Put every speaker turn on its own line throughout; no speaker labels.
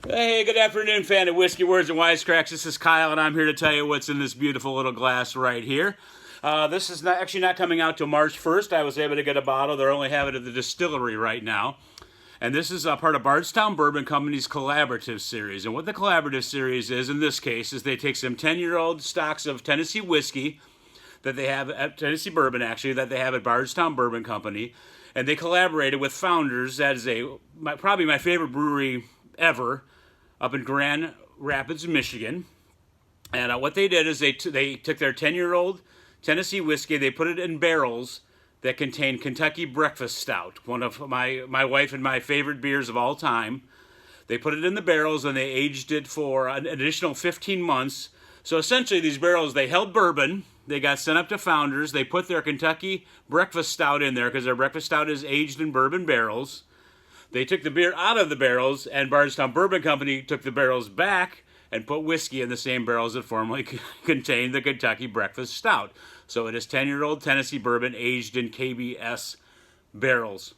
Hey, good afternoon, fan of whiskey, words, and wisecracks. This is Kyle, and I'm here to tell you what's in this beautiful little glass right here. This is actually not coming out till March 1st. I was able to get a bottle. They're only having it at the distillery right now. And this is part of Bardstown Bourbon Company's Collaborative Series. And what the Collaborative Series is, in this case, is they take some 10-year-old stocks of Tennessee whiskey that they have at Tennessee Bourbon, actually, that they have at Bardstown Bourbon Company. And they collaborated with Founders. That is probably my favorite brewery ever, up in Grand Rapids, Michigan. And what they did is they took their 10-year-old Tennessee whiskey, they put it in barrels that contain Kentucky Breakfast Stout, one of my wife and my favorite beers of all time. They put it in the barrels and they aged it for an additional 15 months. So essentially these barrels, they held bourbon, they got sent up to Founders, they put their Kentucky Breakfast Stout in there because their Breakfast Stout is aged in bourbon barrels. They took the beer out of the barrels, and Bardstown Bourbon Company took the barrels back and put whiskey in the same barrels that formerly contained the Kentucky Breakfast Stout. So it is 10-year-old Tennessee bourbon aged in KBS barrels.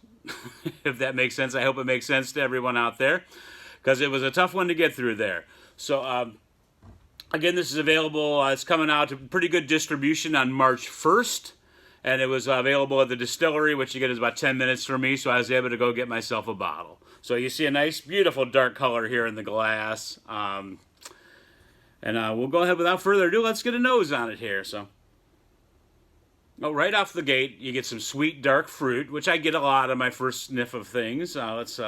If that makes sense, I hope it makes sense to everyone out there, because it was a tough one to get through there. So, again, this is available. It's coming out to pretty good distribution on March 1st. And it was available at the distillery, which you get is about 10 minutes from me, so I was able to go get myself a bottle. So you see a nice, beautiful dark color here in the glass. And we'll go ahead without further ado. Let's get a nose on it here. So, right off the gate, you get some sweet, dark fruit, which I get a lot on my first sniff of things. Let's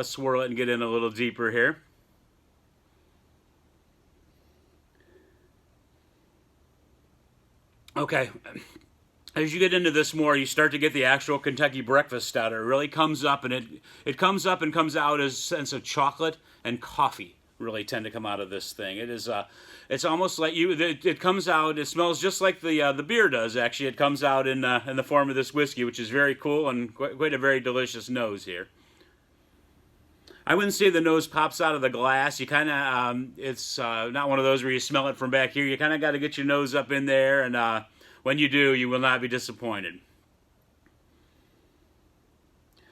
swirl it and get in a little deeper here. Okay. As you get into this more, you start to get the actual Kentucky Breakfast Stout. It really comes up, and it comes up and comes out as a sense of chocolate and coffee really tend to come out of this thing. It is, it's almost like it comes out. It smells just like the beer does. Actually, it comes out in the form of this whiskey, which is very cool and quite a very delicious nose here. I wouldn't say the nose pops out of the glass. You kind of, it's not one of those where you smell it from back here. You kind of got to get your nose up in there, and when you do, you will not be disappointed.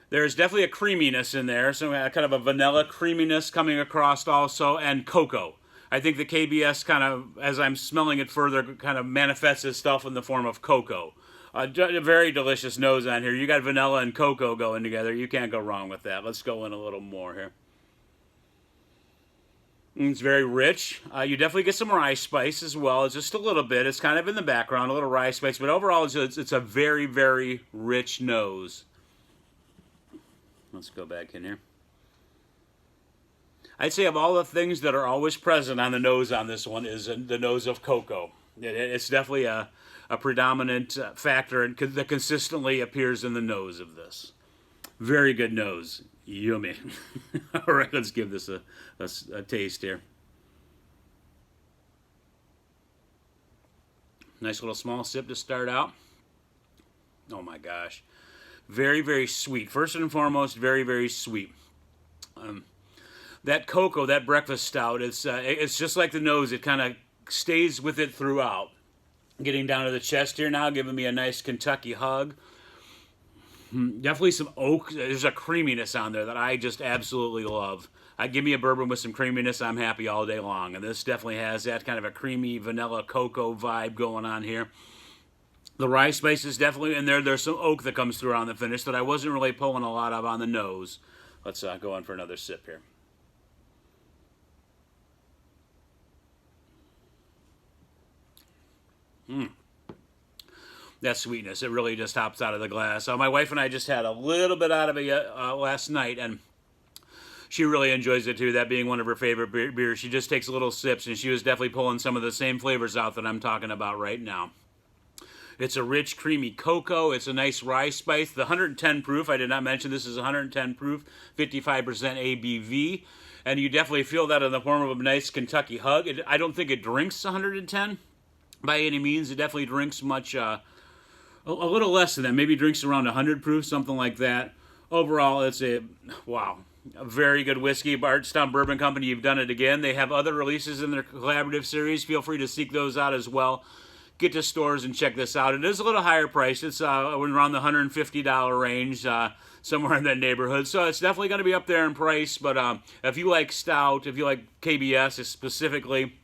There's definitely a creaminess in there, so kind of a vanilla creaminess coming across also, and cocoa. I think the KBS kind of, as I'm smelling it further, kind of manifests itself in the form of cocoa. A very delicious nose on here. You got vanilla and cocoa going together. You can't go wrong with that. Let's go in a little more here. It's very rich. You definitely get some rye spice as well. It's just a little bit. It's kind of in the background, a little rye spice. But overall, it's a very, very rich nose. Let's go back in here. I'd say of all the things that are always present on the nose on this one is the nose of cocoa. It's definitely a predominant factor that consistently appears in the nose of this. Very good nose. Yummy. All right, let's give this a taste here. Nice little small sip to start out. Oh my gosh. Very, very sweet. First and foremost, very, very sweet. That cocoa, that breakfast stout, it's just like the nose. It kind of stays with it throughout. Getting down to the chest here now, giving me a nice Kentucky hug. Definitely some oak. There's a creaminess on there that I just absolutely love. Give me a bourbon with some creaminess, I'm happy all day long. And this definitely has that kind of a creamy vanilla cocoa vibe going on here. The rye spice is definitely in there. There's some oak that comes through on the finish that I wasn't really pulling a lot of on the nose. Let's go in for another sip here. That sweetness, it really just hops out of the glass. My wife and I just had a little bit out of it last night, and she really enjoys it too, that being one of her favorite beers. She just takes little sips, and she was definitely pulling some of the same flavors out that I'm talking about right now. It's a rich, creamy cocoa. It's a nice rye spice. The 110 proof, I did not mention this is 110 proof, 55% ABV, and you definitely feel that in the form of a nice Kentucky hug. I don't think it drinks 110 by any means. It definitely drinks much... a little less than that, maybe drinks around 100 proof, something like that. Overall, it's a very good whiskey. Bardstown Bourbon Company, you've done it again. They have other releases in their collaborative series. Feel free to seek those out as well. get to stores and check this out. It is a little higher priced. It's around the $150 range, somewhere in that neighborhood. So it's definitely going to be up there in price. But if you like stout, if you like KBS specifically,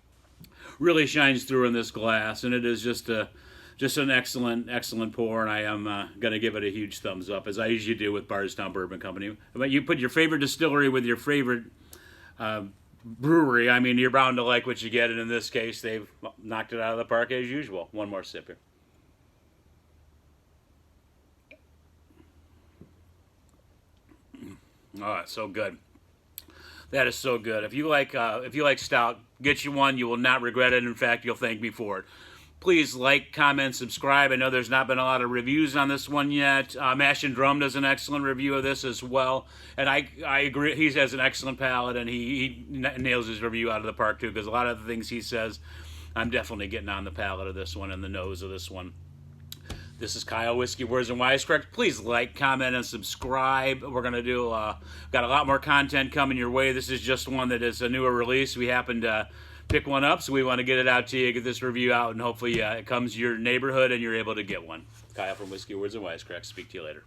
really shines through in this glass, and it is just an excellent pour, and I am going to give it a huge thumbs up, as I usually do with Bardstown Bourbon Company. But you put your favorite distillery with your favorite brewery, I mean, you're bound to like what you get, and in this case, they've knocked it out of the park as usual. One more sip here. Oh, it's so good. That is so good. If you like stout, get you one. You will not regret it. In fact, you'll thank me for it. Please like, comment, subscribe. I know there's not been a lot of reviews on this one yet. Mash and Drum does an excellent review of this as well. And I agree, he has an excellent palate, and he nails his review out of the park too, because a lot of the things he says, I'm definitely getting on the palate of this one and the nose of this one. This is Kyle, Whiskey Words and Wisecracks. Please like, comment, and subscribe. We're going to do, got a lot more content coming your way. This is just one that is a newer release. We happened to pick one up, so we want to get it out to you, get this review out, and hopefully it comes to your neighborhood and you're able to get one. Kyle from Whiskey Words and Wisecracks. Speak to you later.